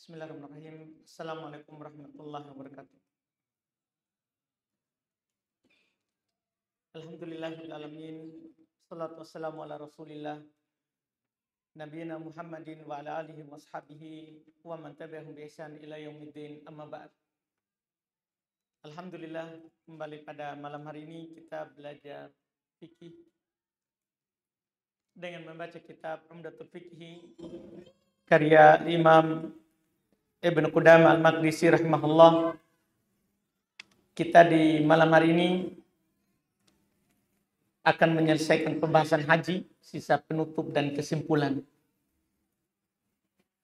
Bismillahirrahmanirrahim. Assalamualaikum warahmatullahi wabarakatuh. Alhamdulillahil alamin. Salatu wassalamu ala Rasulillah nabiyina Muhammadin wa ala alihi wa ashabihi wa man tabi'ahum bi ihsan ila yaumiddin. Amma ba'd. Alhamdulillah, kembali pada malam hari ini kita belajar fikih dengan membaca kitab Umdatul Fiqhi karya Imam Ibnu Qudamah Al-Maqdisi rahimahullah. Kita di malam hari ini akan menyelesaikan pembahasan haji, sisa penutup dan kesimpulan.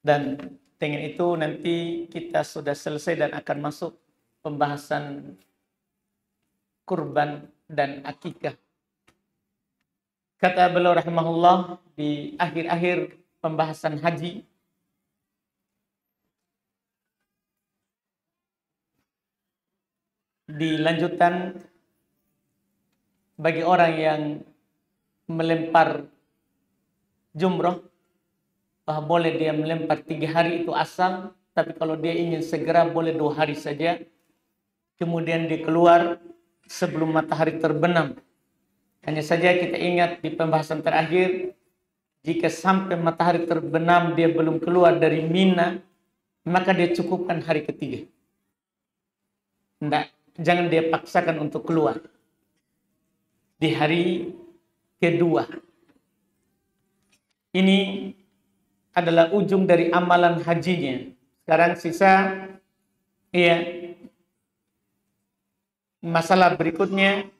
Dan dengan itu nanti kita sudah selesai dan akan masuk pembahasan kurban dan akikah. Kata beliau rahimahullah di akhir-akhir pembahasan haji, dilanjutkan bagi orang yang melempar jumroh, boleh dia melempar 3 hari itu asal, tapi kalau dia ingin segera boleh 2 hari saja. Kemudian dia keluar sebelum matahari terbenam. Hanya saja kita ingat di pembahasan terakhir, jika sampai matahari terbenam dia belum keluar dari Mina, maka dia cukupkan hari ketiga. Jangan dia paksakan untuk keluar di hari kedua. Ini adalah ujung dari amalan hajinya. Sekarang sisa masalah berikutnya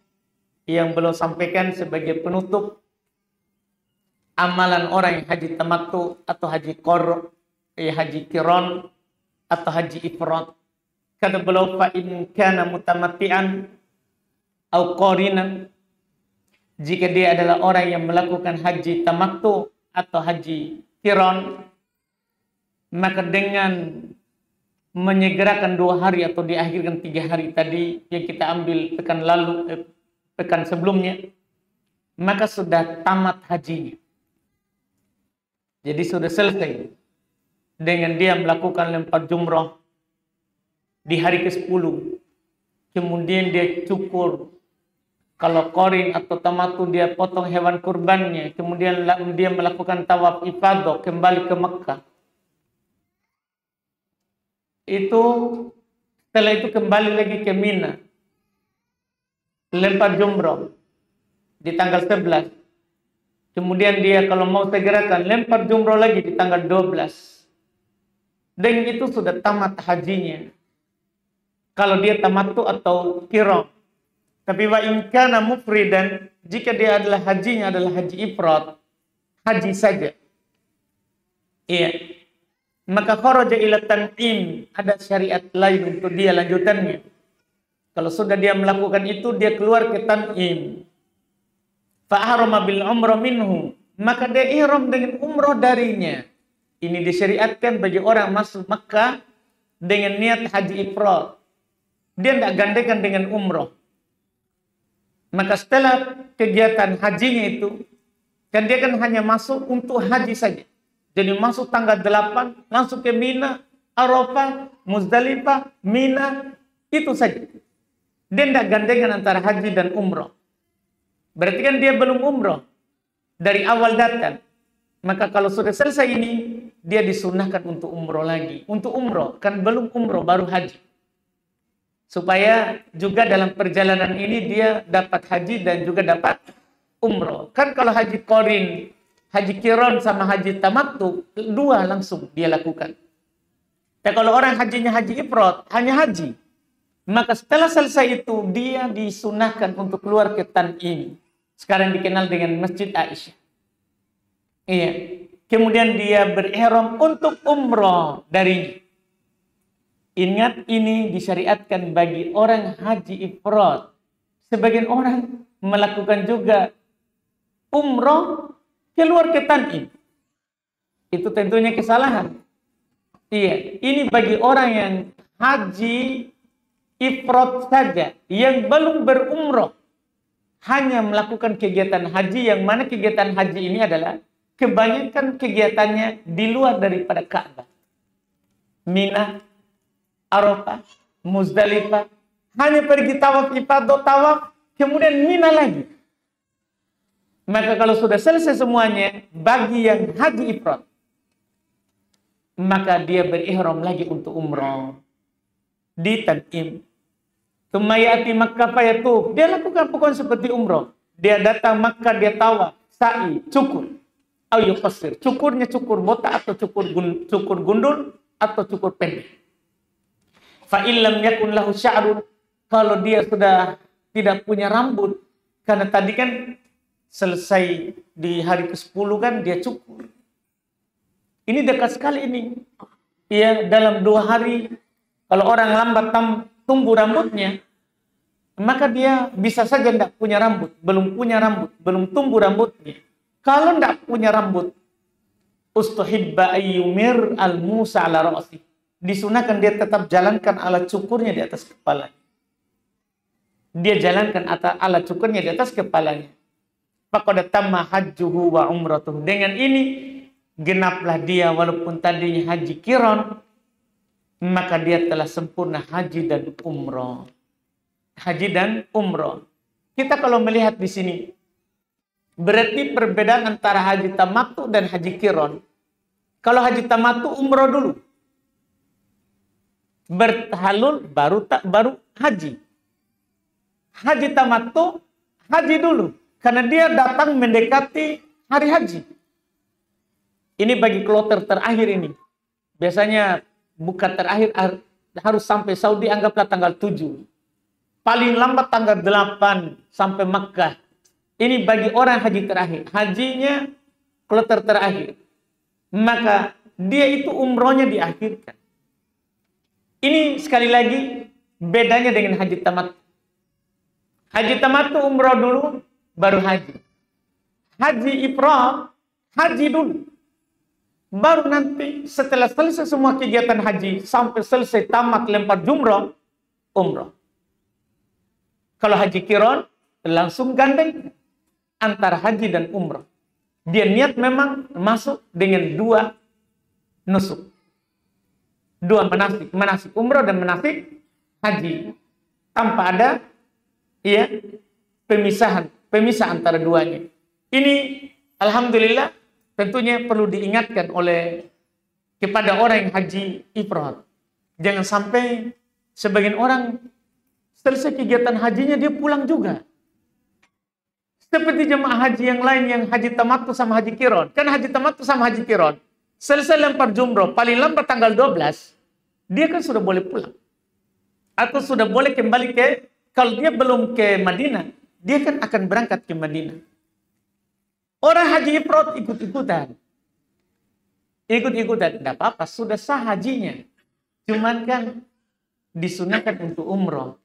yang belum sampaikan sebagai penutup amalan orang yang haji tamattu atau haji haji qiran atau haji ifrad. Kata beliau, fa in kana mutamatti'an au qarinan, jika dia adalah orang yang melakukan haji tamattu atau haji qiran, maka dengan menyegerakan 2 hari atau diakhirkan 3 hari tadi yang kita ambil pekan sebelumnya, maka sudah tamat hajinya. Jadi sudah selesai dengan dia melakukan lempar jumrah di hari ke-10, kemudian dia cukur. Kalau qorin atau tamattu dia potong hewan kurbannya, kemudian dia melakukan tawaf ifadah kembali ke Mekah. Setelah itu kembali lagi ke Mina, lempar jumrah di tanggal 11. Kemudian dia kalau mau segerakan lempar jumrah lagi di tanggal 12. Dan itu sudah tamat hajinya. Kalau dia tamattu atau qiran. Tapi wa in kana mufridan, jika dia adalah hajinya adalah haji ifrad, haji saja. Iya. Maka kharaja ila tan'im, ada syariat lain untuk dia lanjutannya. Kalau sudah dia melakukan itu, dia keluar ke tan'im. Fa ahrama bil umrah minhu, maka dia ihram dengan umrah darinya. Ini disyariatkan bagi orang masuk Makkah dengan niat haji ifrad. Dia tidak gandengan dengan umroh. Maka setelah kegiatan hajinya itu, kan dia kan hanya masuk untuk haji saja. Jadi masuk tanggal 8, masuk ke Mina, Arafah, Muzdalifah, Mina, itu saja. Dia tidak gandengan antara haji dan umroh. Berarti kan dia belum umroh dari awal datang. Maka kalau sudah selesai ini, dia disunahkan untuk umroh lagi. Untuk umroh, kan belum umroh, baru haji. Supaya juga dalam perjalanan ini dia dapat haji dan juga dapat umroh. Kan kalau haji qorin, haji qiran sama haji tamattu, 2 langsung dia lakukan. Dan kalau orang hajinya haji ifrad, hanya haji. Maka setelah selesai itu dia disunahkan untuk keluar ke Tan'im. Sekarang dikenal dengan Masjid Aisyah. Iya. Kemudian dia berihram untuk umroh darinya. Ingat, ini disyariatkan bagi orang haji ifrad. Sebagian orang melakukan juga umroh keluar ke Tan'im. Itu tentunya kesalahan. Iya, ini bagi orang yang haji ifrad saja, yang belum berumroh, hanya melakukan kegiatan haji, yang mana kegiatan haji ini adalah kebanyakan kegiatannya di luar daripada Ka'bah. Mina, Arafah, Muzdalifah, hanya pergi tawaf ifadah tawaf, kemudian Mina lagi. Maka kalau sudah selesai semuanya, bagi yang haji ifrad, maka dia berihram lagi untuk umrah di Tan'im. Tumayati Makkah fayatuf, dia lakukan pokoknya seperti umrah. Dia datang Makkah, dia tawaf, sa'i, cukur. Ayo pasir, cukurnya cukur botak atau cukur gundul atau cukur pendek. Fa illam yakun lahu sya'run, kalau dia sudah tidak punya rambut, karena tadi kan selesai di hari ke-10 kan dia cukur. Ini dekat sekali ini. Ya, dalam 2 hari kalau orang lambat tumbuh rambutnya, maka dia bisa saja tidak punya rambut, belum punya rambut, belum tumbuh rambutnya. Kalau tidak punya rambut, ustuhibba ayyumir al-musa ala ra'si. Disunahkan dia tetap jalankan alat cukurnya di atas kepala. Dia jalankan alat cukurnya di atas kepalanya. Faqad tamma hajjuhu wa umratuh. Dengan ini genaplah dia walaupun tadinya haji qiran, maka dia telah sempurna haji dan umrah. Haji dan umrah. Kita kalau melihat di sini, berarti perbedaan antara haji tamattu dan haji qiran. Kalau haji tamattu umrah dulu, bertahalul baru haji. Haji tamattu haji dulu, karena dia datang mendekati hari haji. Ini bagi kloter terakhir ini. Biasanya bukan terakhir, harus sampai Saudi, anggaplah tanggal 7. Paling lambat tanggal 8 sampai Makkah. Ini bagi orang haji terakhir. Hajinya kloter terakhir. Maka dia itu umrohnya diakhirkan. Ini sekali lagi bedanya dengan haji tamattu. Haji tamattu umroh dulu, baru haji. Haji ifrad, haji dulu. Baru nanti setelah selesai semua kegiatan haji, sampai selesai tamat lempar jumrah, umrah. Kalau haji qiran, langsung gandeng antara haji dan umrah. Dia niat memang masuk dengan 2 nusuk. 2 manasik umrah dan manasik haji. Tanpa ada pemisah antara duanya. Ini alhamdulillah tentunya perlu diingatkan kepada orang yang haji ifrad. Jangan sampai sebagian orang selesai kegiatan hajinya dia pulang juga. Seperti jemaah haji yang lain yang haji tamattu sama haji qiran. Kan haji tamattu sama haji qiran, selesai lempar jumrah, paling lambat tanggal 12, dia kan sudah boleh pulang. Atau sudah boleh kembali kalau dia belum ke Madinah, dia kan akan berangkat ke Madinah. Orang haji ifrad ikut-ikutan. Tidak apa-apa, sudah sah hajinya. Cuman kan disunahkan untuk umroh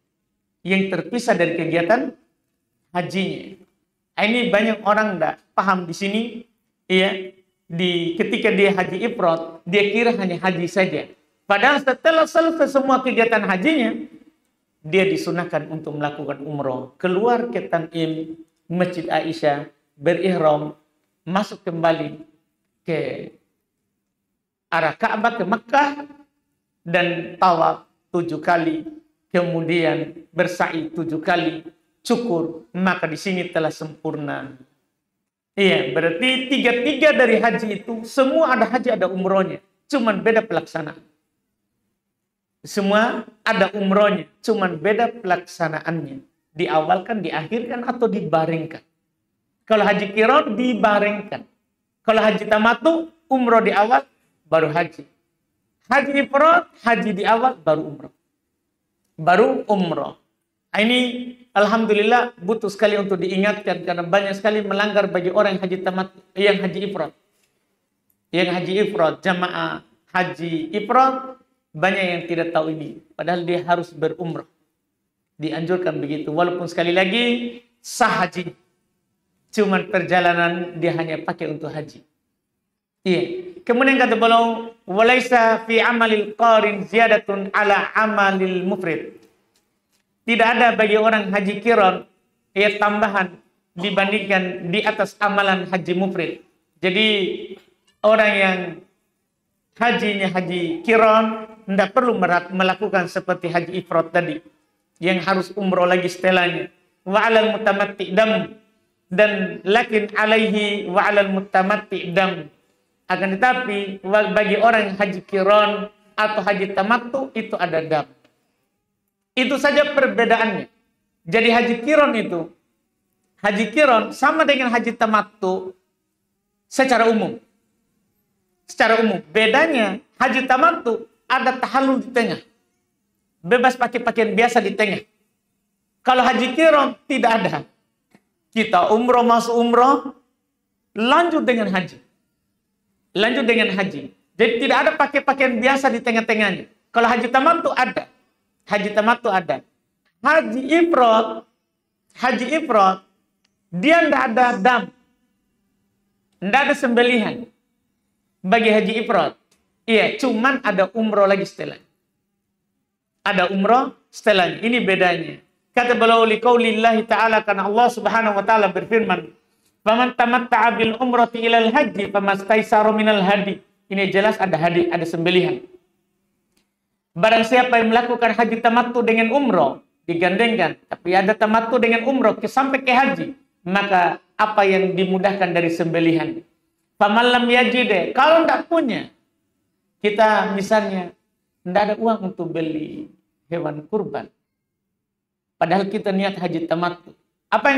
yang terpisah dari kegiatan hajinya. Ini banyak orang tidak paham di sini, ya. Ketika dia haji ifrad, dia kira hanya haji saja. Padahal setelah selesai semua kegiatan hajinya, dia disunahkan untuk melakukan umroh, keluar ke Tan'im, Masjid Aisyah, berihram, masuk kembali ke arah Ka'bah, ke Makkah, dan tawaf 7 kali, kemudian bersa'i 7 kali, cukur, maka di sini telah sempurna. Iya, berarti 3 dari haji itu, semua ada haji, ada umrohnya, cuman beda pelaksanaan. Semua ada umrohnya, cuman beda pelaksanaannya. Diawalkan, diakhirkan, atau dibaringkan. Kalau haji qiran dibaringkan. Kalau haji tamattu, umroh di awal, baru haji. Haji ifrad, haji di awal, baru umroh. Baru umroh. Ini alhamdulillah butuh sekali untuk diingatkan, karena banyak sekali melanggar bagi orang yang haji tamattu, yang haji ifrad. Yang haji ifrad, jamaah haji ifrad, banyak yang tidak tahu ini. Padahal dia harus berumrah. Dianjurkan begitu. Walaupun sekali lagi sah haji. Cuman perjalanan dia hanya pakai untuk haji. Iya. Kemudian kata beliau, walaisa fi amalil qarin ziyadatun ala amalil mufrid. Tidak ada bagi orang haji qiran tambahan dibandingkan di atas amalan haji mufrid. Jadi orang yang hajinya haji kiron, tidak perlu melakukan seperti haji ifrad tadi, yang harus umroh lagi setelahnya. Wa 'alal mutamatti dam, dan lakin alaihi wa 'alal mutamatti dam. Akan tetapi bagi orang yang haji kiron atau haji tamattu itu ada dam. Itu saja perbedaannya. Jadi haji kiron sama dengan haji tamattu secara umum. Secara umum, bedanya haji tamattu ada tahallul di tengah. Bebas pakai pakaian biasa di tengah. Kalau haji kiron tidak ada. Kita umroh masuk umroh, lanjut dengan haji. Lanjut dengan haji. Jadi tidak ada pakai pakaian biasa di tengah-tengahnya. Kalau haji tamattu ada. Haji tamattu ada. Haji ifrad, dia tidak ada dam. Tidak ada sembelihan. Bagi haji ifrad. Iya, cuman ada umroh lagi setelahnya. Ada umroh setelahnya. Ini bedanya. Kata beliau liqaulillahi ta'ala, karena Allah Subhanahu wa taala berfirman, "Faman tamatta'a bil umrati ilal haji famastaisara minal hadi." Ini jelas ada hadi, ada sembelihan. Barang siapa yang melakukan haji tamattu dengan umroh, digandengkan, tapi ada tamattu dengan umroh sampai ke haji, maka apa yang dimudahkan dari sembelihan. Faman lam yajid, kalau tidak punya, kita misalnya tidak ada uang untuk beli hewan kurban. Padahal kita niat haji tamattu. Apa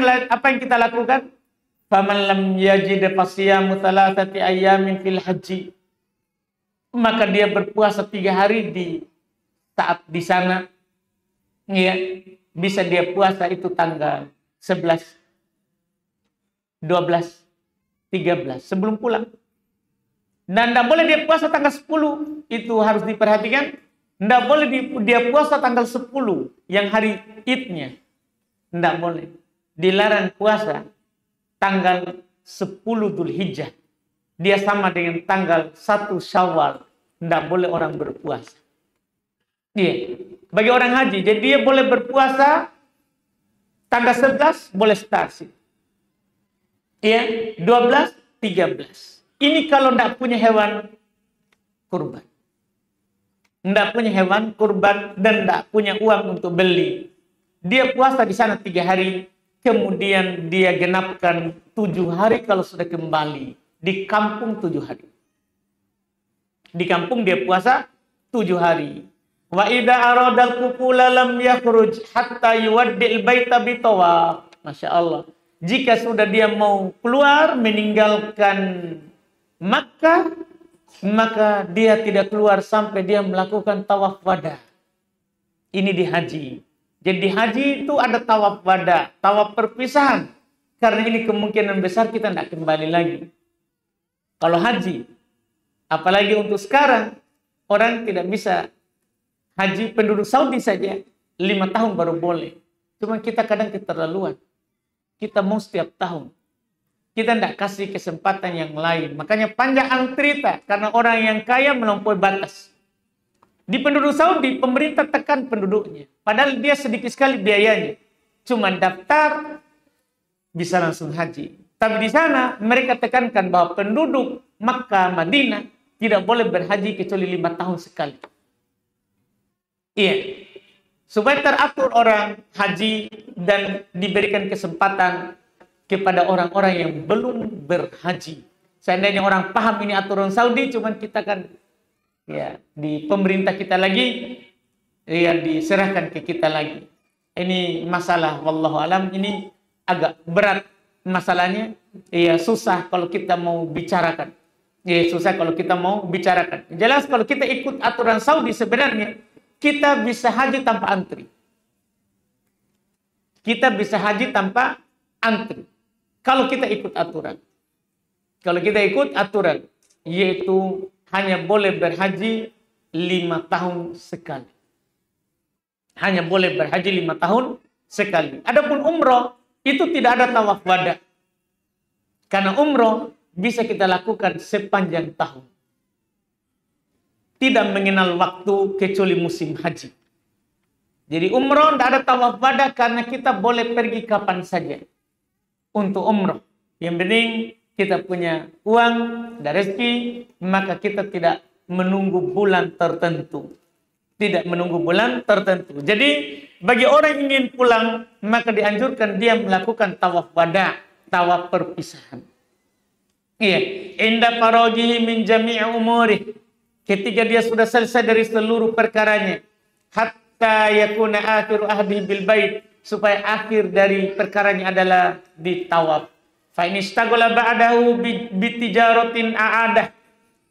yang kita lakukan? Faman lam yajid fasiyamu thalathati ayyamin fil haji. Maka dia berpuasa 3 hari di saat di sana. Ya, bisa dia puasa itu tanggal 11, 12, 13 sebelum pulang. Dan tidak boleh dia puasa tanggal 10. Itu harus diperhatikan. Tidak boleh dia puasa tanggal 10 yang hari Idnya. Tidak boleh. Dilarang puasa tanggal 10 Dzulhijjah. Dia sama dengan tanggal 1 Syawal. Tidak boleh orang berpuasa. Iya. Bagi orang haji, jadi dia boleh berpuasa tanggal 11 boleh start. Iya, 12, 13. Ini kalau tidak punya hewan kurban. Tidak punya hewan kurban dan tidak punya uang untuk beli. Dia puasa di sana 3 hari. Kemudian dia genapkan 7 hari kalau sudah kembali. Di kampung 7 hari. Di kampung dia puasa 7 hari. Wa idza aradal qufula lam yakhruj hatta yuwaddil baita bitawaf. Masya Allah. Jika sudah dia mau keluar meninggalkan Makkah, maka dia tidak keluar sampai dia melakukan tawaf wada. Ini di haji. Jadi di haji itu ada tawaf wada, tawaf perpisahan. Karena ini kemungkinan besar kita tidak kembali lagi. Kalau haji, apalagi untuk sekarang, orang tidak bisa haji penduduk Saudi saja 5 tahun baru boleh. Cuma kita kadang keterlaluan. Kita mau setiap tahun. Kita tidak kasih kesempatan yang lain. Makanya panjang antrita karena orang yang kaya melampaui batas. Di penduduk Saudi, pemerintah tekan penduduknya. Padahal dia sedikit sekali biayanya. Cuma daftar, bisa langsung haji. Tapi di sana, mereka tekankan bahwa penduduk Makkah, Madinah, tidak boleh berhaji kecuali 5 tahun sekali. Iya. Supaya teratur orang haji dan diberikan kesempatan kepada orang-orang yang belum berhaji. Seandainya orang paham ini aturan Saudi, cuman kita kan ya di pemerintah kita lagi, ya diserahkan ke kita lagi. Ini masalah wallahu alam, ini agak berat masalahnya. Ya susah kalau kita mau bicarakan. Ya susah kalau kita mau bicarakan. Jelas kalau kita ikut aturan Saudi sebenarnya kita bisa haji tanpa antri. Kita bisa haji tanpa antri. Kalau kita ikut aturan. Kalau kita ikut aturan. Yaitu hanya boleh berhaji 5 tahun sekali. Hanya boleh berhaji 5 tahun sekali. Adapun umroh, itu tidak ada tawaf wada. Karena umroh bisa kita lakukan sepanjang tahun. Tidak mengenal waktu kecuali musim haji. Jadi umroh tidak ada tawaf wada karena kita boleh pergi kapan saja. Untuk umroh. Yang penting kita punya uang dan rezeki, maka kita tidak menunggu bulan tertentu. Tidak menunggu bulan tertentu. Jadi bagi orang yang ingin pulang, maka dianjurkan dia melakukan tawaf wada, tawaf perpisahan. Iya, inda farajihi min jami'i umuri. Ketika dia sudah selesai dari seluruh perkaranya, hatta yakuna akhiru ahdi bil bait, supaya akhir dari perkaranya adalah di tawaf. Fa in istaghala ba'dahu bi tijaratin a'adah.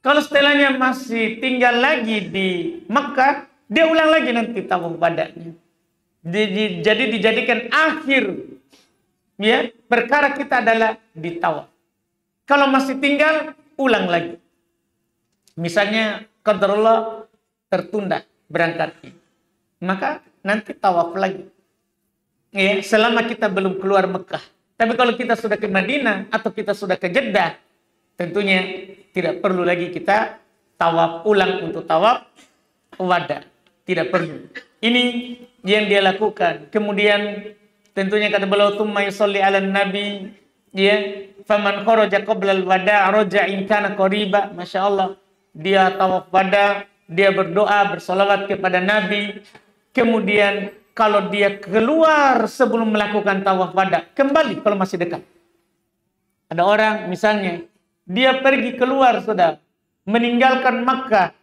Kalau setelahnya masih tinggal lagi di Mekah, dia ulang lagi nanti tawaf wadanya. Jadi dijadikan akhir ya perkara kita adalah di tawaf. Kalau masih tinggal, ulang lagi. Misalnya qadarullah tertunda berangkatnya, maka nanti tawaf lagi. Ya, selama kita belum keluar Mekah. Tapi kalau kita sudah ke Madinah atau kita sudah ke Jeddah, tentunya tidak perlu lagi kita tawaf ulang untuk tawaf wada. Tidak perlu. Ini yang dia lakukan. Kemudian tentunya kata beliau tsumma yusalli 'alan nabi, ya, faman kharaja qabla al-wada' raja in kana qariba. Masyaallah, dia tawaf wada, dia berdoa, bersolawat kepada Nabi. Kemudian kalau dia keluar sebelum melakukan tawaf wada, kembali kalau masih dekat. Ada orang misalnya dia pergi keluar sudah meninggalkan Makkah,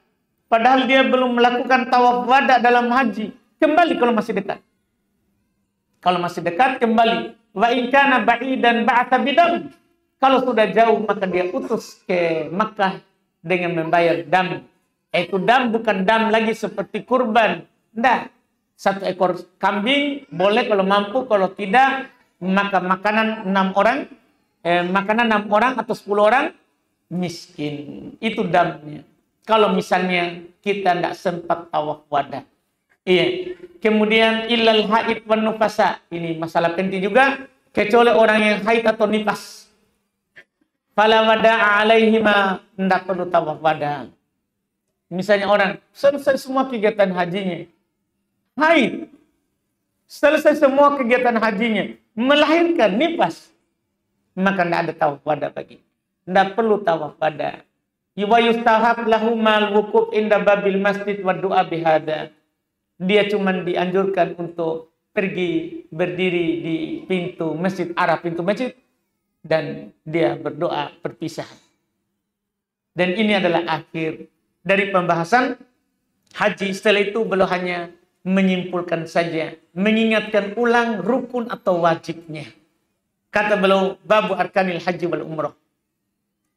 padahal dia belum melakukan tawaf wada dalam haji, kembali kalau masih dekat. Kalau masih dekat kembali. Wa in kana ba'idan ba'atha bidam. Kalau sudah jauh maka dia utus ke Makkah dengan membayar dam. Itu dam bukan dam lagi seperti kurban. Tidak. 1 ekor kambing boleh kalau mampu, kalau tidak maka makanan 6 orang, makanan 6 orang atau 10 orang miskin. Itu damnya. Kalau misalnya kita tidak sempat tawaf wada. Iya. Kemudian illal haid wan nufasa. Ini masalah penting juga, kecuali orang yang haid atau nifas. Fala wada'a alaihima, tidak perlu tawaf wada. Misalnya orang selesai semua kegiatan hajinya, haid, selesai semua kegiatan hajinya, melahirkan nifas, maka tidak ada tawaf wada bagi. Tidak perlu tawaf wada. Wa yustahab lahu mal wukuf inda babil masjid wa du'a bihada. Dia cuma dianjurkan untuk pergi berdiri di pintu masjid, arah pintu masjid, dan dia berdoa perpisahan. Dan ini adalah akhir dari pembahasan haji. Setelah itu beliau hanya menyimpulkan saja, mengingatkan ulang rukun atau wajibnya. Kata beliau, babu arkanil haji wal umrah.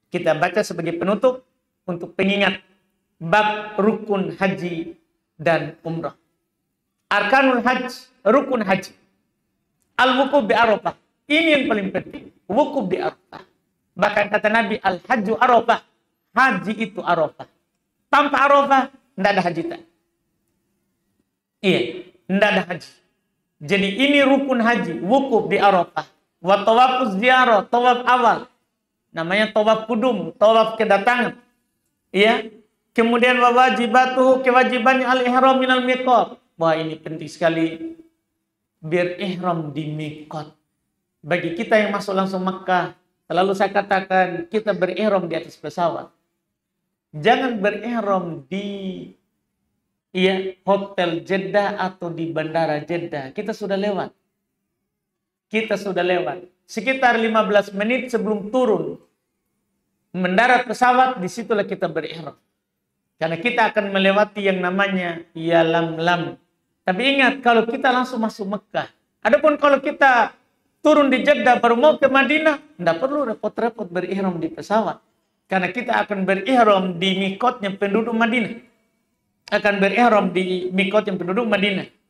Kita baca sebagai penutup untuk pengingat bab rukun haji dan umrah. Arkanul haj, rukun haji. Al-wukuf bi Arafah. Ini yang paling penting. Wukuf di Arafah. Bahkan kata Nabi, al-hajju Arafah. Haji itu Arafah. Tanpa Arafah, tidak ada haji. Iya, tidak ada haji. Jadi ini rukun haji. Wukuf di Arafah. Wa tawafuz ziarah, tawaf awal. Namanya tawaf kudum, tawaf kedatangan. Iya. Kemudian wa wajibatuhu, kewajibannya al-ihram minal miqat. Wah, ini penting sekali berihram di miqat. Bagi kita yang masuk langsung Makkah, selalu saya katakan kita berihram di atas pesawat. Jangan berihram di hotel Jeddah atau di bandara Jeddah. Kita sudah lewat. Sekitar 15 menit sebelum turun mendarat pesawat, disitulah kita berihram. Karena kita akan melewati yang namanya Yalamlam. Tapi ingat, kalau kita langsung masuk Mekah, adapun kalau kita turun di Jeddah baru mau ke Madinah, tidak perlu repot-repot berihram di pesawat. Karena kita akan berihram di miqatnya penduduk Madinah.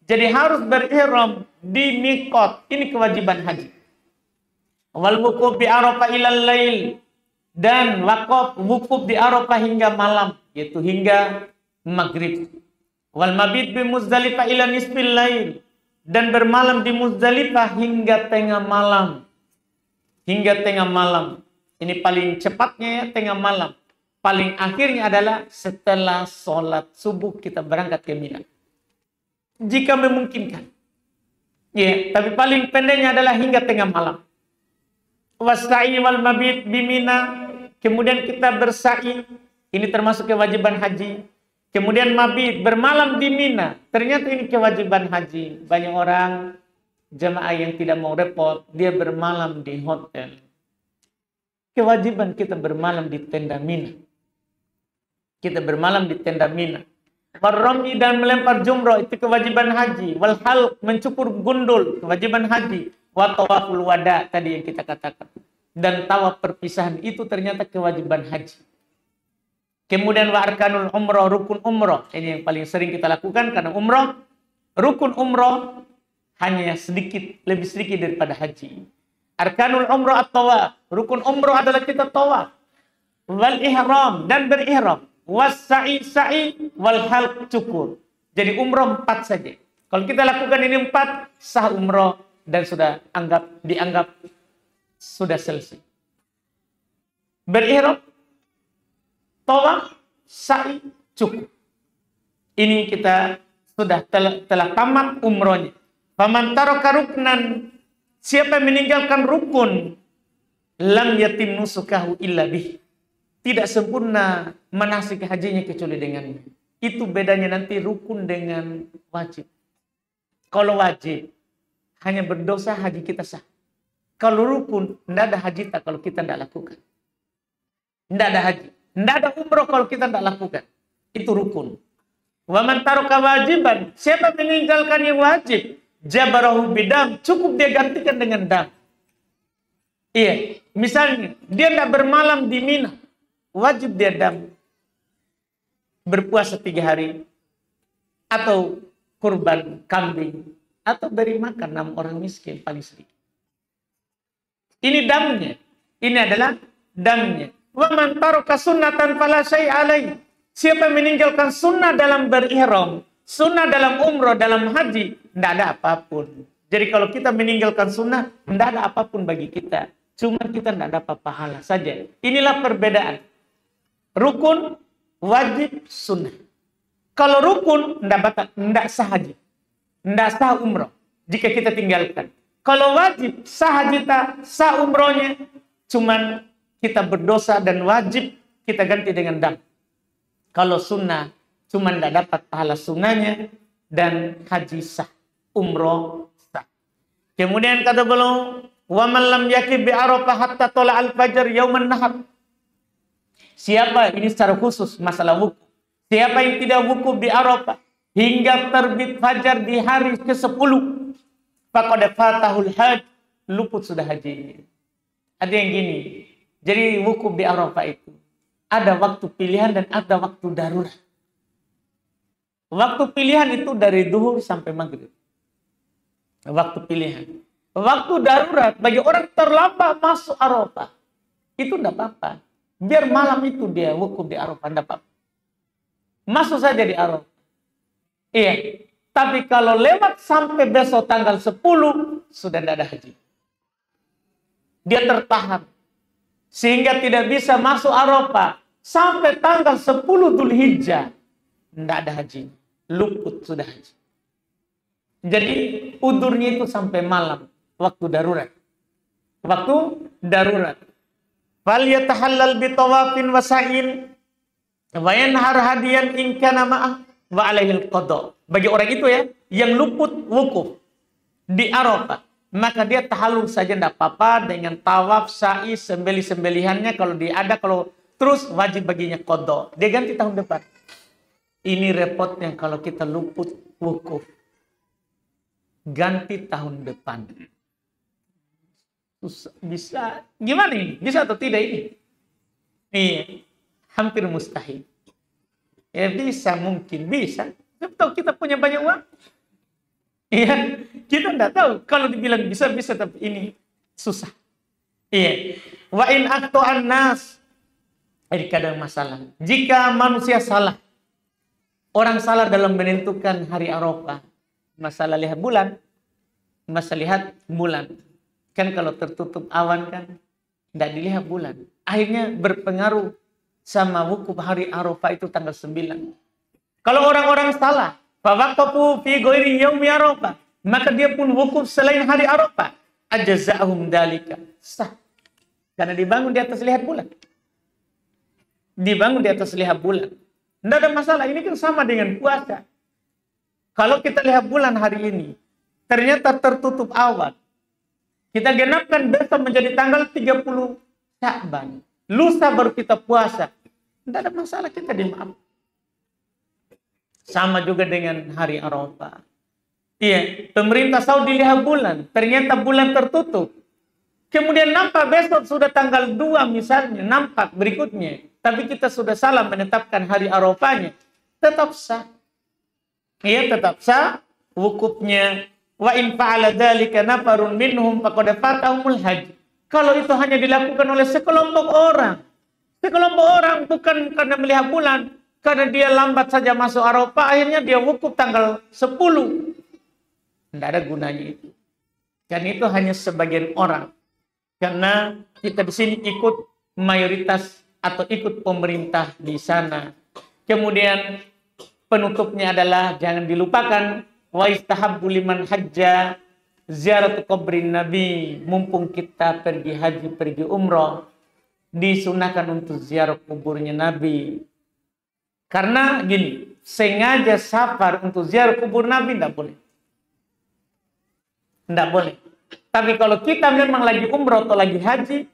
Jadi harus berihram di miqat. Ini kewajiban haji. Wal wukuf bi Arafah ilal lail. Dan wukuf di Arafah hingga malam, yaitu hingga maghrib. Wal mabit bi Muzdalifah ila nisfil lail, dan bermalam di Muzdalifah hingga tengah malam. Ini paling cepatnya ya, tengah malam. Paling akhirnya adalah setelah sholat subuh kita berangkat ke Mina, jika memungkinkan. Ya, tapi paling pendeknya adalah hingga tengah malam. Wassa'i wal mabit bi Mina, kemudian kita bersa'i Ini termasuk kewajiban haji. Kemudian mabit, bermalam di Mina. Ternyata ini kewajiban haji. Banyak orang jemaah yang tidak mau repot, dia bermalam di hotel. Kewajiban kita bermalam di tenda Mina. Kita bermalam di tenda Mina. Warrami dan melempar jumroh, itu kewajiban haji. Walhal, mencukur gundul, kewajiban haji. Wa tawaful wada, tadi yang kita katakan. Dan tawaf perpisahan, itu ternyata kewajiban haji. Kemudian wa arkanul umroh, rukun umroh. Ini yang paling sering kita lakukan karena umroh, rukun umroh hanya sedikit, lebih sedikit daripada haji. Arkanul umroh at-tawaf. Rukun umroh adalah kita tawaf. Wal ihram, dan berihram. Was sa'i wal halq, cukur. Jadi umroh 4 saja. Kalau kita lakukan ini 4, sah umroh dan sudah dianggap sudah selesai. Berihram, tawaf, sa'i, cukup. Ini kita sudah telah tamat umrohnya. Faman taraka ruknan, siapa yang meninggalkan rukun, lam yatim nusukahu illa bih. Tidak sempurna manasik hajinya kecuali dengannya. Itu bedanya nanti rukun dengan wajib. Kalau wajib, hanya berdosa haji kita sah. Kalau rukun, tidak ada haji tak kalau kita tidak lakukan. Tidak ada haji. Tidak ada umroh kalau kita tidak lakukan. Itu rukun. Wa man taraka wajiban, siapa meninggalkan yang wajib, jabarahu bidam, cukup dia gantikan dengan dam. Iya, misalnya dia tidak bermalam di Mina, wajib dia dam. Berpuasa 3 hari, atau kurban kambing, atau beri makan 6 orang miskin paling sedikit. Ini damnya. Ini adalah damnya. Wa man taraka sunnatan fala syai'a alaihi. Siapa yang meninggalkan sunnah dalam berihram, sunnah dalam umroh, dalam haji, tidak ada apapun. Jadi kalau kita meninggalkan sunnah, tidak ada apapun bagi kita. Cuma kita tidak dapat pahala saja. Inilah perbedaan. Rukun, wajib, sunnah. Kalau rukun, tidak sah haji. Tidak sah umroh jika kita tinggalkan. Kalau wajib, sah haji, sah umrohnya. Cuman kita berdosa dan wajib kita ganti dengan dam. Kalau sunnah, cuma tidak dapat pahala sunnahnya dan haji sah, umroh sah. Kemudian kata beliau, wa man lam yakib bi Arafah hatta tala al-fajr yauman nahar. Siapa, ini secara khusus masalah wukuf. Siapa yang tidak wukuf di Arafah hingga terbit fajar di hari ke-10, faqad fatahul hajj, luput sudah haji. Ada yang gini. Jadi wukuf di Arafah itu ada waktu pilihan dan ada waktu darurat. Waktu pilihan itu dari duhur sampai maghrib. Waktu pilihan. Waktu darurat bagi orang terlambat masuk Arafah, itu tidak apa-apa. Biar malam itu dia wukuf di Arafah, tidak apa-apa. Masuk saja di Arafah. Iya. Tapi kalau lewat sampai besok tanggal 10, sudah tidak ada haji. Dia tertahan. Sehingga tidak bisa masuk Arafah sampai tanggal 10 Dzulhijjah. Tidak ada haji. Luput sudah haji. Jadi udurnya itu sampai malam. Waktu darurat. Waktu darurat. Fal yatahallal bitawafin wasa'in wa yanhar hadiyan in kana ma'ah wa alaihil qada. Bagi orang itu ya, yang luput wukuf di Arafah, maka dia tahallul saja tidak apa-apa dengan tawaf, sa'i, sembelih-sembelihannya kalau dia ada, kalau terus wajib baginya qada. Dia ganti tahun depan. Ini repotnya kalau kita luput wukuf. Ganti tahun depan. Bisa, gimana ini? Bisa atau tidak ini? Iya, hampir mustahil. Ya bisa, mungkin bisa. Tahu kita punya banyak uang? Iya, kita tidak tahu. Kalau dibilang bisa, tapi ini susah. Iya. Wa in aqta'an nas. Ini kadang masalah. Jika manusia salah, orang salah dalam menentukan hari Arafah, masalah lihat bulan, kan kalau tertutup awan kan tidak dilihat bulan. Akhirnya berpengaruh sama wukuf hari Arafah itu tanggal 9. Kalau orang-orang salah, fawaqafu fi ghairi yaumi Arafah, maka dia pun wukuf selain hari Arafah, ajza'ahum dalika. Sah. Karena dibangun di atas lihat bulan. dibangun di atas lihat bulan. Tidak ada masalah, ini kan sama dengan puasa. Kalau kita lihat bulan hari ini, ternyata tertutup awal. Kita genapkan besok menjadi tanggal 30 Sya'ban. Lusa baru kita puasa. Tidak ada masalah, kita dimaafkan. Sama juga dengan hari Arafah. Iya, pemerintah Saudi lihat bulan, ternyata bulan tertutup. Kemudian nampak besok sudah tanggal 2 misalnya, nampak berikutnya. Tapi kita sudah salah menetapkan hari Arafahnya. Tetap sah. Iya, tetap sah wukufnya. Wa in fa'ala dzalika nafarun minhum faqad fatahumul haji. Kalau itu hanya dilakukan oleh sekelompok orang. Sekelompok orang bukan karena melihat bulan. Karena dia lambat saja masuk Arafah, akhirnya dia wukuf tanggal 10. Tidak ada gunanya itu. Dan itu hanya sebagian orang. Karena kita di sini ikut mayoritas atau ikut pemerintah di sana. Kemudian penutupnya adalah jangan dilupakan wa istahabbu liman hajja ziaratu qabrin nabi. Mumpung kita pergi haji, pergi umrah, disunahkan untuk ziarah kuburnya Nabi. Karena gini, sengaja safar untuk ziarah kubur Nabi tidak boleh. Tidak boleh. Tapi kalau kita memang lagi umrah atau lagi haji,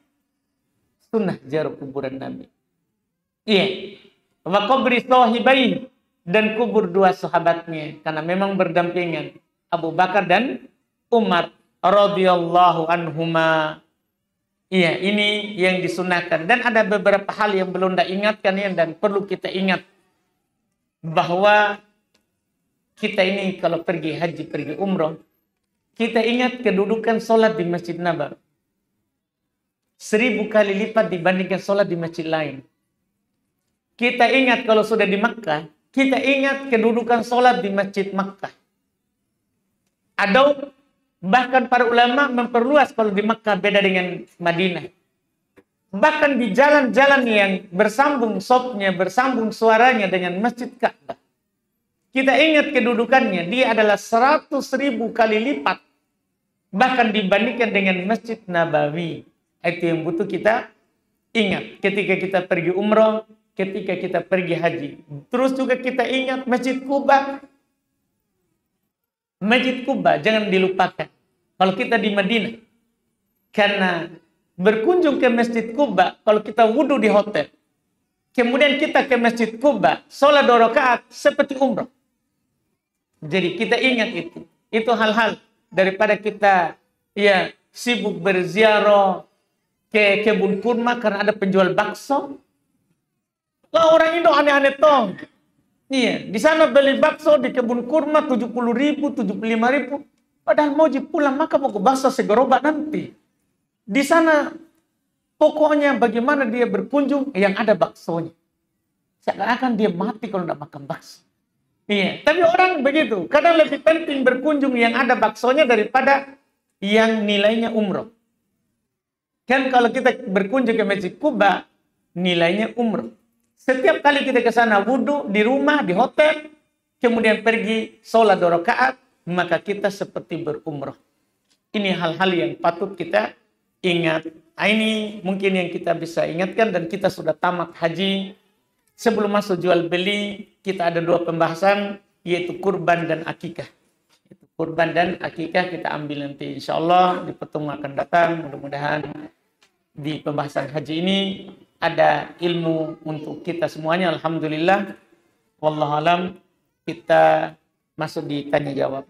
sunnah ziarah kuburan Nabi. Iya. Wa qabri sahibain, dan kubur dua sahabatnya, karena memang berdampingan, Abu Bakar dan Umar radhiyallahu anhuma. Iya, ini yang disunahkan. Dan ada beberapa hal yang belum diingatkan ya, dan perlu kita ingat bahwa kita ini kalau pergi haji, pergi umrah, kita ingat kedudukan sholat di Masjid Nabawi. 1000 kali lipat dibandingkan sholat di masjid lain. Kita ingat kalau sudah di Makkah, kita ingat kedudukan sholat di Masjid Makkah. Ada bahkan para ulama memperluas kalau di Makkah beda dengan Madinah. Bahkan di jalan-jalan yang bersambung sopnya, bersambung suaranya dengan Masjid Ka'bah. Kita ingat kedudukannya, dia adalah 100.000 kali lipat. Bahkan dibandingkan dengan Masjid Nabawi. Itu yang butuh kita ingat ketika kita pergi umrah, ketika kita pergi haji. Terus juga kita ingat Masjid Quba. Masjid Quba jangan dilupakan. Kalau kita di Madinah, karena berkunjung ke Masjid Quba, kalau kita wudhu di hotel, kemudian kita ke Masjid Quba, sholat 2 rakaat seperti umrah. Jadi kita ingat itu. Itu hal-hal daripada kita ya sibuk berziarah ke kebun kurma karena ada penjual bakso. Lah orang Indo aneh-aneh tong. Iya, di sana beli bakso di kebun kurma 70.000, 75.000. Padahal mau pulang maka mau ke bakso segerobak nanti. Di sana pokoknya bagaimana dia berkunjung yang ada baksonya. Seakan-akan dia mati kalau tidak makan bakso. Iya, tapi orang begitu. Kadang lebih penting berkunjung yang ada baksonya daripada yang nilainya umroh. Kan kalau kita berkunjung ke Masjid Quba, nilainya umroh. Setiap kali kita ke sana wudhu di rumah, di hotel, kemudian pergi sholat 2 rakaat, maka kita seperti berumroh. Ini hal-hal yang patut kita ingat. Nah, ini mungkin yang kita bisa ingatkan, dan kita sudah tamat haji. Sebelum masuk jual beli, kita ada 2 pembahasan, yaitu kurban dan akikah. Kurban dan akikah kita ambil nanti insya Allah di pertemuan akan datang. Mudah-mudahan di pembahasan haji ini ada ilmu untuk kita semuanya. Alhamdulillah. Wallahu alam. Kita masuk di tanya jawab.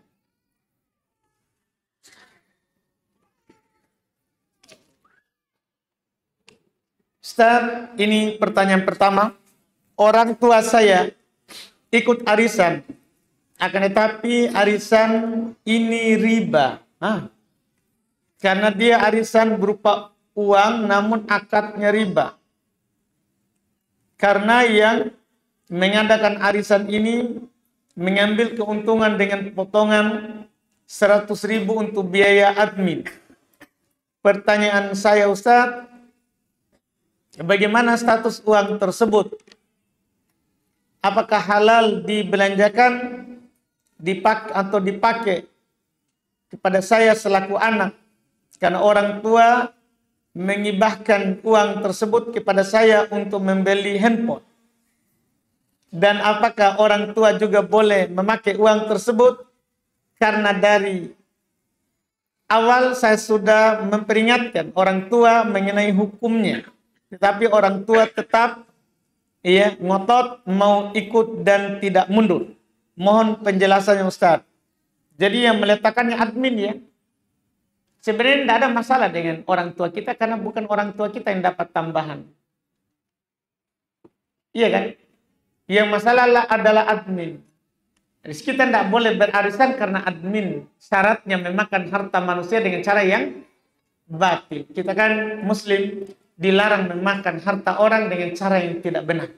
Ustaz, ini pertanyaan pertama. Orang tua saya ikut arisan, akan tetapi arisan ini riba. Karena dia arisan berupa uang namun akadnya riba. Karena yang mengadakan arisan ini mengambil keuntungan dengan potongan 100.000 untuk biaya admin. Pertanyaan saya Ustaz, bagaimana status uang tersebut? Apakah halal dibelanjakan, dipakai kepada saya selaku anak? Karena orang tua mengibahkan uang tersebut kepada saya untuk membeli handphone? Dan apakah orang tua juga boleh memakai uang tersebut? Karena dari awal saya sudah memperingatkan orang tua mengenai hukumnya. Tetapi orang tua tetap ngotot mau ikut dan tidak mundur. Mohon penjelasannya Ustaz. Jadi yang meletakkannya admin ya. Sebenarnya tidak ada masalah dengan orang tua kita karena bukan orang tua kita yang dapat tambahan. Iya kan? Yang masalah adalah admin. Jadi kita tidak boleh berarisan karena admin. Syaratnya memakan harta manusia dengan cara yang batil. Kita kan muslim, dilarang memakan harta orang dengan cara yang tidak benar.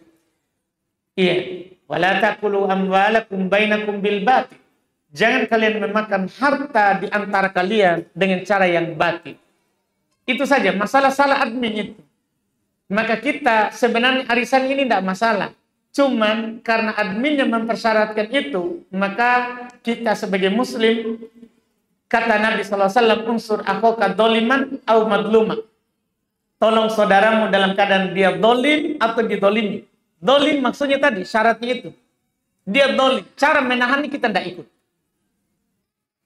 Iya. Wala taqulu amwalakum bainakum bil batil. Jangan kalian memakan harta di antara kalian dengan cara yang batil. Itu saja, masalah salah admin itu. Maka kita sebenarnya arisan ini tidak masalah. Cuman karena adminnya mempersyaratkan itu, maka kita sebagai muslim, kata Nabi SAW, unsur akhaka doliman au madluma. Tolong saudaramu dalam keadaan dia dolim atau didolimi. Dolim maksudnya tadi, syaratnya itu. Dia dolim. Cara menahannya kita tidak ikut.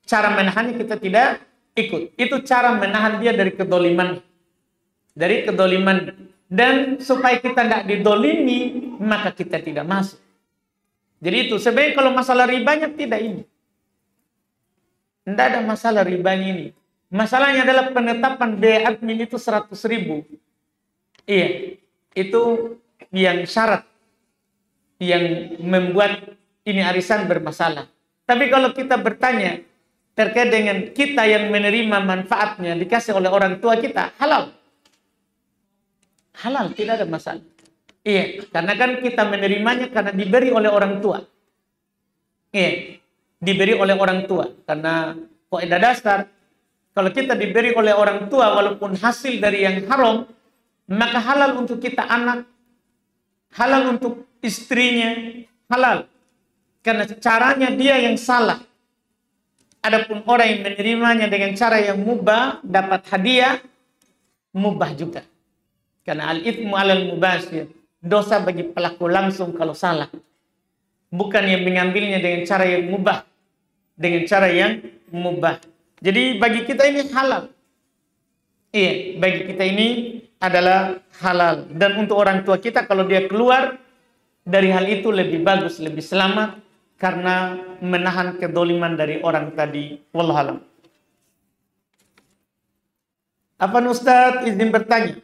Cara menahannya kita tidak ikut. Itu cara menahan dia dari kedoliman. Dari kedoliman. Dan supaya kita tidak didolimi, maka kita tidak masuk. Jadi itu. Sebenarnya kalau masalah ribanya tidak ini. Tidak ada masalah ribanya ini. Masalahnya adalah penetapan biaya admin itu 100.000. Iya. Itu yang syarat. Yang membuat ini arisan bermasalah. Tapi kalau kita bertanya terkait dengan kita yang menerima manfaatnya dikasih oleh orang tua kita, halal. Halal, tidak ada masalah. Iya, karena kan kita menerimanya karena diberi oleh orang tua. Iya, diberi oleh orang tua. Karena kaidah dasar, kalau kita diberi oleh orang tua walaupun hasil dari yang haram, maka halal untuk kita anak, halal untuk istrinya, halal. Karena caranya dia yang salah. Adapun orang yang menerimanya dengan cara yang mubah, dapat hadiah, mubah juga. Karena al-ithmu alal mubashir, dosa bagi pelaku langsung kalau salah. Bukan yang mengambilnya dengan cara yang mubah. Dengan cara yang mubah. Jadi bagi kita ini halal. Iya, bagi kita ini adalah halal. Dan untuk orang tua kita kalau dia keluar dari hal itu lebih bagus, lebih selamat. Karena menahan kedoliman dari orang tadi. Wallahualam. Apa Ustaz izin bertanya?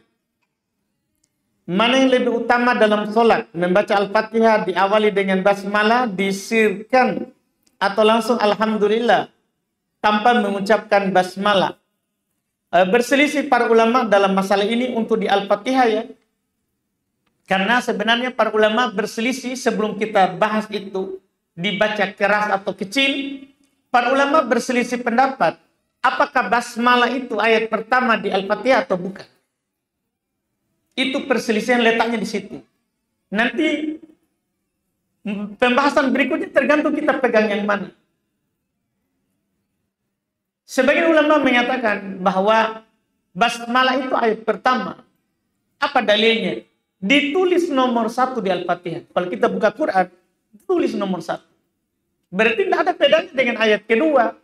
Mana yang lebih utama dalam sholat? Membaca Al-Fatihah diawali dengan basmalah, disirkan, atau langsung Alhamdulillah tanpa mengucapkan basmalah? Berselisih para ulama dalam masalah ini untuk di Al-Fatihah ya. Karena sebenarnya para ulama berselisih sebelum kita bahas itu. Dibaca keras atau kecil, para ulama berselisih pendapat. Apakah basmalah itu ayat pertama di Al-Fatihah atau bukan? Itu perselisihan letaknya di situ. Nanti pembahasan berikutnya tergantung kita pegang yang mana. Sebagian ulama menyatakan bahwa basmalah itu ayat pertama. Apa dalilnya? Ditulis nomor 1 di Al-Fatihah. Kalau kita buka Quran, tulis nomor 1. Berarti tidak ada bedanya dengan ayat kedua.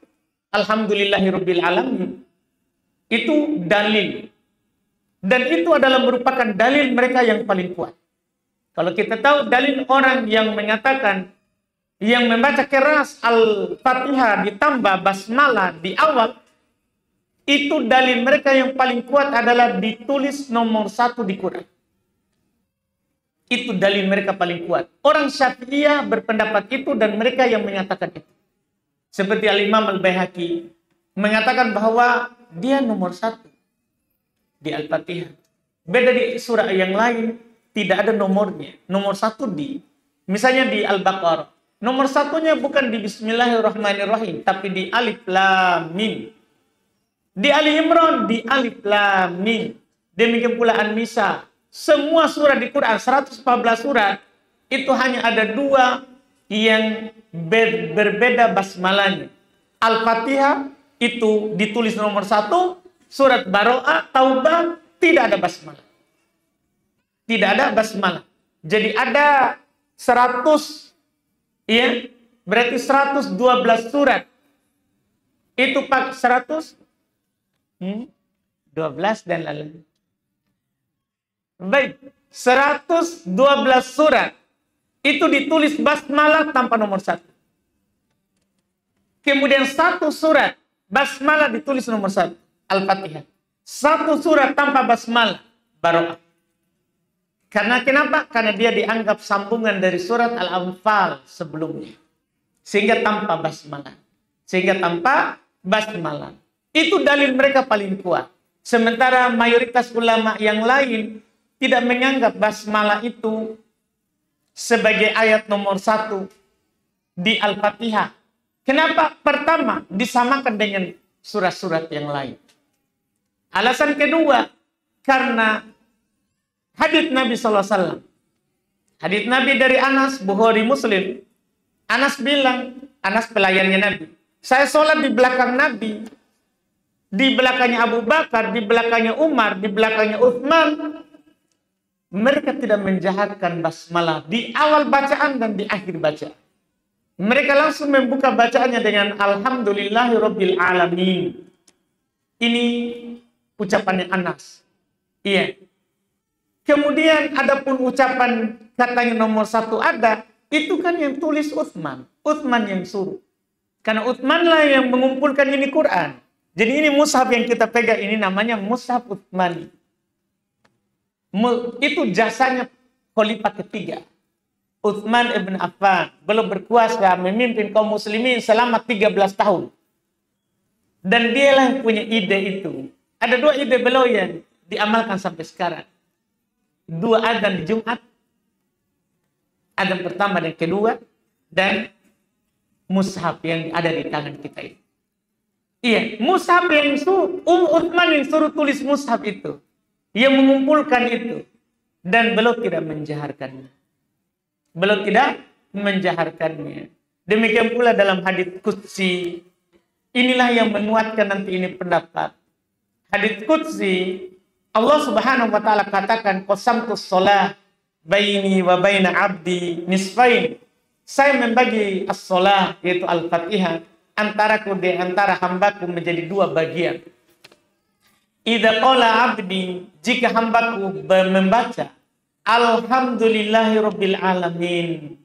Alhamdulillahirabbil alamin. Itu dalil. Dan itu adalah merupakan dalil mereka yang paling kuat. Kalau kita tahu dalil orang yang mengatakan, yang membaca keras Al-Fatihah ditambah basmalah di awal, itu dalil mereka yang paling kuat adalah ditulis nomor 1 di Quran. Itu dalil mereka paling kuat. Orang Syafi'iyah berpendapat itu dan mereka yang menyatakan itu. Seperti Al-Imam Al-Baihaqi mengatakan bahwa dia nomor 1 di Al-Fatihah. Beda di surah yang lain tidak ada nomornya. Nomor 1 di, misalnya di Al-Baqarah. Nomor 1-nya bukan di Bismillahirrahmanirrahim, tapi di Alif Lam Mim. Di Ali Imran di Alif Lam Mim. Demikian pula An-Nisa. Semua surat di Quran, 114 surat, itu hanya ada 2 yang berbeda basmalahnya. Al-Fatihah itu ditulis nomor 1, surat Baro'ah, Taubah, tidak ada basmalah. Tidak ada basmalah. Jadi ada 100, ya, berarti 112 surat. Itu pak 112 dan lain-lain. Baik, 112 surat itu ditulis basmalah tanpa nomor 1. Kemudian 1 surat basmalah ditulis nomor 1, Al-Fatihah. 1 surat tanpa basmalah, Baroah. Karena kenapa? Karena dia dianggap sambungan dari surat Al-Anfal sebelumnya. Sehingga tanpa basmalah. Itu dalil mereka paling kuat. Sementara mayoritas ulama yang lain tidak menganggap basmalah itu sebagai ayat nomor 1 di Al-Fatihah. Kenapa? Pertama, disamakan dengan surat-surat yang lain. Alasan kedua, karena hadits Nabi SAW. Hadits Nabi dari Anas, Bukhari, Muslim. Anas bilang, Anas pelayannya Nabi. Saya sholat di belakang Nabi. Di belakangnya Abu Bakar, di belakangnya Umar, di belakangnya Uthman. Mereka tidak menjaharkan basmalah di awal bacaan dan di akhir bacaan. Mereka langsung membuka bacaannya dengan Alhamdulillahirabbil alamin. Ini ucapannya Anas. Iya. Kemudian adapun ucapan katanya nomor 1 ada, itu kan yang tulis Uthman. Uthman yang suruh. Karena Uthman lah yang mengumpulkan ini Quran. Jadi ini mushaf yang kita pegang ini namanya mushaf Uthmani. Itu jasanya khalifah ketiga. Uthman ibn Affan belum berkuasa memimpin kaum muslimin selama 13 tahun. Dan dialah yang punya ide itu. Ada 2 ide beliau yang diamalkan sampai sekarang. 2 adzan di Jumat. Adzan pertama dan kedua. Dan mushaf yang ada di tangan kita ini. Iya, mushaf yang Uthman yang suruh tulis mushaf itu. Yang mengumpulkan itu. Dan beliau tidak menjaharkannya. Demikian pula dalam hadits qudsi. Inilah yang menguatkan nanti ini pendapat. Hadits qudsi, Allah Subhanahu wa taala katakan, qasamtus shalah baini wa baina abdi nisfain. Saya membagi as-shalah yaitu Al-Fatihah antaraku di antara hambaku menjadi 2 bagian. Idza qala abdi, jika hambaku membaca Alhamdulillahirabbil alamin.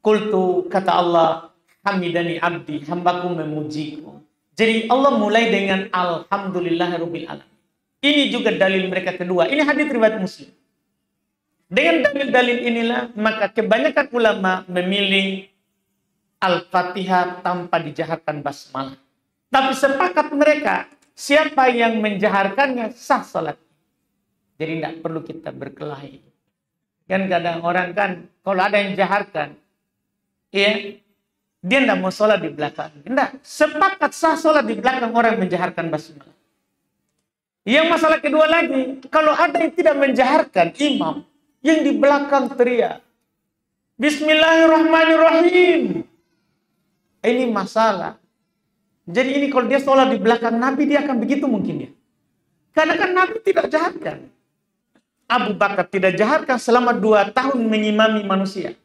Qultu, kata Allah, hamidani abdi, hambaku memujiku. Jadi Allah mulai dengan Alhamdulillahirabbil alamin. Ini juga dalil mereka kedua. Ini hadits riwayat Muslim. Dengan dalil-dalil inilah maka kebanyakan ulama memilih Al-Fatihah tanpa dijaharkan basmalah. Tapi sepakat mereka, siapa yang menjaharkannya sah salat. Jadi tidak perlu kita berkelahi. Kan kadang orang kan kalau ada yang jaharkan, ya, dia tidak mau sholat di belakang. Tidak, sepakat sah sholat di belakang orang menjaharkan basmalah. Yang masalah kedua lagi, kalau ada yang tidak menjaharkan imam, yang di belakang teriak, Bismillahirrahmanirrahim. Ini masalah. Jadi ini kalau dia sholat di belakang Nabi, dia akan begitu mungkin ya. Karena kan Nabi tidak jaharkan. Abu Bakar tidak jaharkan selama 2 tahun mengimami manusia.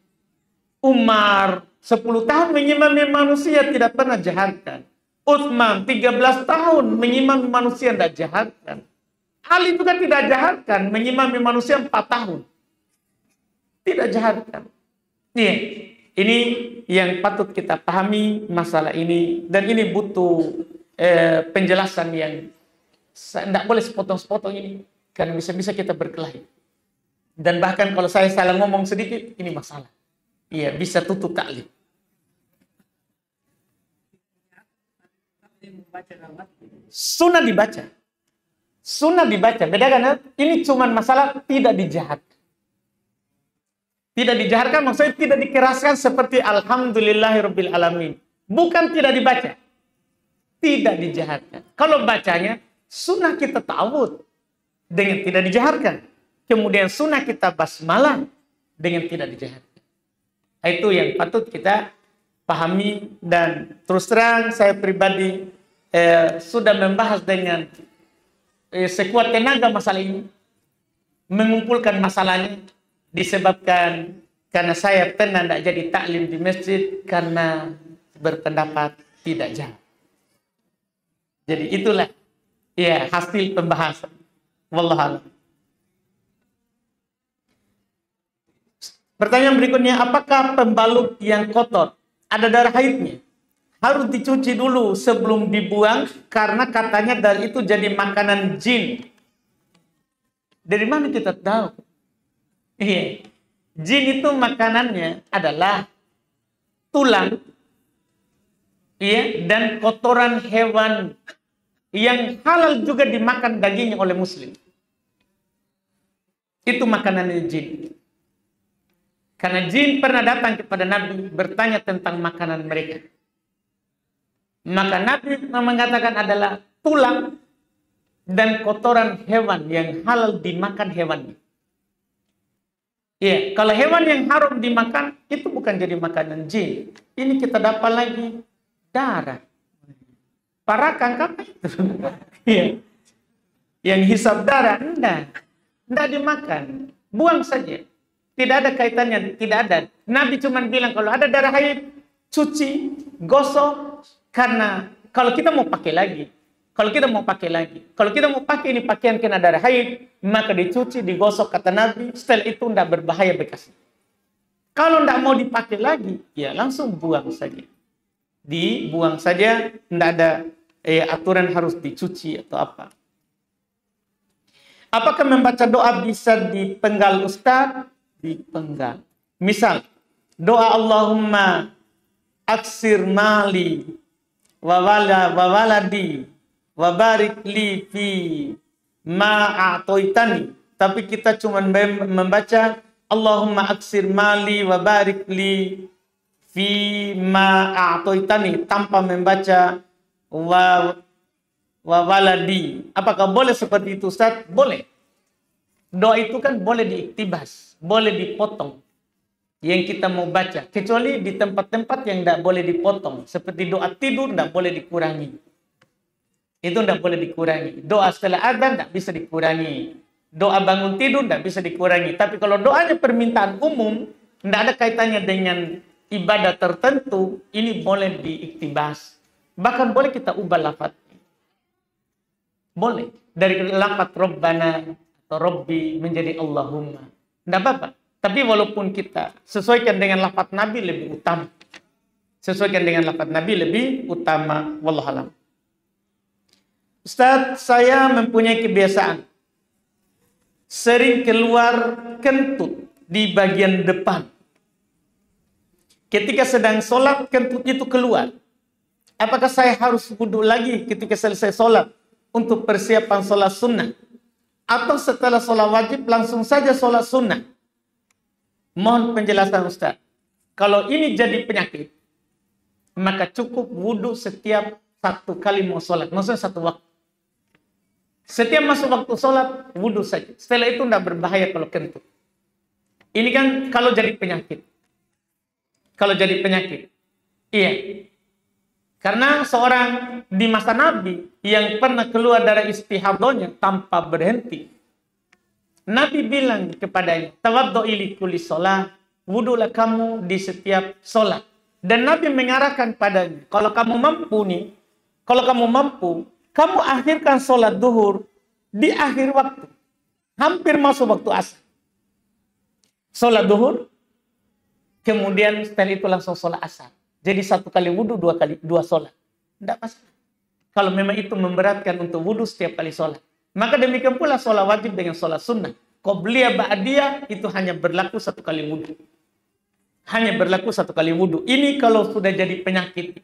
Umar 10 tahun mengimami manusia tidak pernah jaharkan. Uthman 13 tahun mengimami manusia tidak jaharkan. Ali juga tidak jaharkan mengimami manusia 4 tahun. Tidak jaharkan. Iya, ini yang patut kita pahami masalah ini. Dan ini butuh penjelasan yang tidak boleh sepotong-sepotong ini. Karena bisa-bisa kita berkelahi. Dan bahkan kalau saya salah ngomong sedikit, ini masalah. Iya, bisa tutup taklim. Sunnah dibaca. Sunnah dibaca. Beda kan? Ini cuma masalah tidak dijaharkan. Tidak dijaharkan maksudnya tidak dikeraskan seperti Alhamdulillahirabbil alamin. Bukan tidak dibaca. Tidak dijaharkan. Kalau bacanya, sunnah kita ta'awud dengan tidak dijaharkan. Kemudian sunnah kita basmalah dengan tidak dijaharkan. Itu yang patut kita pahami. Dan terus terang saya pribadi sudah membahas dengan sekuat tenaga masalah ini, mengumpulkan masalahnya, disebabkan karena saya pernah tidak jadi taklim di masjid karena berpendapat tidak jauh. Jadi itulah ya hasil pembahasan. Wallahualam. Pertanyaan berikutnya, apakah pembalut yang kotor ada darah haidnya? Harus dicuci dulu sebelum dibuang karena katanya dari itu jadi makanan jin. Dari mana kita tahu? Iya. Jin itu makanannya adalah tulang, iya, dan kotoran hewan yang halal juga dimakan dagingnya oleh muslim. Itu makanannya jin. Karena jin pernah datang kepada Nabi bertanya tentang makanan mereka. Maka Nabi mengatakan adalah tulang dan kotoran hewan yang halal dimakan hewannya. Ya, kalau hewan yang haram dimakan itu bukan jadi makanan jin. Ini kita dapat lagi darah. Parakan apa itu? Ya. Yang hisap darah enggak dimakan, buang saja. Tidak ada kaitannya, tidak ada. Nabi cuma bilang kalau ada darah haid, cuci, gosok. Karena kalau kita mau pakai lagi, kalau kita mau pakai ini pakaian kena darah haid, maka dicuci, digosok kata Nabi, setelah itu tidak berbahaya bekasnya. Kalau tidak mau dipakai lagi, ya langsung buang saja. Dibuang saja, tidak ada aturan harus dicuci atau apa. Apakah membaca doa bisa dipenggal Ustaz? Dipenggal. Misal, doa Allahumma aksir mali wa waladi wa barik li fi ma a'toitani. Tapi kita cuma membaca Allahumma aksir mali wa barik li fi ma a'toitani tanpa membaca wa waladi. Apakah boleh seperti itu Ustaz? Boleh. Doa itu kan boleh diiktibas, boleh dipotong. Yang kita mau baca, kecuali di tempat-tempat yang tidak boleh dipotong, seperti doa tidur tidak boleh dikurangi. Itu tidak boleh dikurangi. Doa setelah adzan tidak bisa dikurangi. Doa bangun tidur tidak bisa dikurangi. Tapi kalau doanya permintaan umum, tidak ada kaitannya dengan ibadah tertentu, ini boleh diiktibas. Bahkan boleh kita ubah lafadznya. Boleh. Dari lafadz Rabbana atau Rabbi menjadi Allahumma. Tidak apa-apa. Tapi walaupun kita sesuaikan dengan lafadz Nabi lebih utama. Sesuaikan dengan lafadz Nabi lebih utama. Wallahualam. Ustaz, saya mempunyai kebiasaan sering keluar kentut di bagian depan. Ketika sedang sholat, kentut itu keluar. Apakah saya harus wudhu lagi ketika selesai sholat untuk persiapan sholat sunnah? Atau setelah sholat wajib langsung saja sholat sunnah? Mohon penjelasan Ustaz. Kalau ini jadi penyakit, maka cukup wudhu setiap satu kali mau sholat. Maksudnya satu waktu. Setiap masuk waktu sholat, wudhu saja. Setelah itu tidak berbahaya kalau kentut. Ini kan kalau jadi penyakit. Kalau jadi penyakit. Iya. Karena seorang di masa Nabi yang pernah keluar dari istihadonya tanpa berhenti. Nabi bilang kepadanya, tawaddu'i li kulli shalah, wudulah kamu di setiap sholat. Dan Nabi mengarahkan padanya, kalau kamu mampu, kamu akhirkan sholat duhur di akhir waktu. Hampir masuk waktu asar. Sholat duhur, kemudian setelah itu langsung sholat asar. Jadi satu kali wudhu, dua sholat. Tidak masalah. Kalau memang itu memberatkan untuk wudhu setiap kali sholat. Maka demikian pula sholat wajib dengan sholat sunnah. Qobliyah ba'diyah itu hanya berlaku satu kali wudhu. Hanya berlaku satu kali wudhu. Ini kalau sudah jadi penyakit.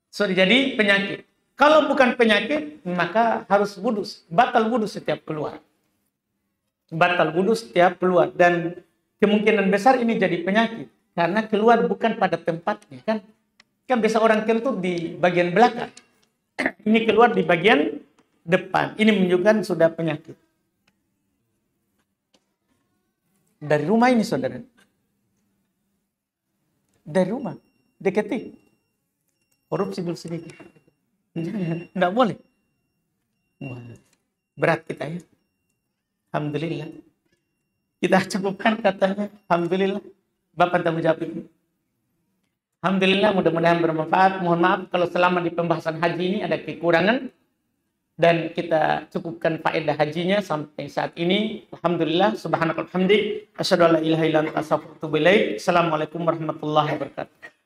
Sudah jadi penyakit. Kalau bukan penyakit, maka harus wudhu. Batal wudhu setiap keluar. Batal wudhu setiap keluar. Dan kemungkinan besar ini jadi penyakit. Karena keluar bukan pada tempatnya. Kan biasa orang kentut di bagian belakang. Ini keluar di bagian depan. Ini menunjukkan sudah penyakit. Dari rumah ini saudara. Dari rumah. Deketi. Korupsi dulu sedikit. Tidak boleh. Berat kita ya. Alhamdulillah. Kita cukupkan katanya. Alhamdulillah. Bapak tanggung jawab ini. Alhamdulillah, mudah-mudahan bermanfaat. Mohon maaf kalau selama di pembahasan haji ini ada kekurangan. Dan kita cukupkan faedah hajinya sampai saat ini. Alhamdulillah, subhanakallahumma wa bihamdik, asyhadu an la ilaha illa anta astaghfiruka wa atubu ilaik. Assalamualaikum warahmatullahi wabarakatuh.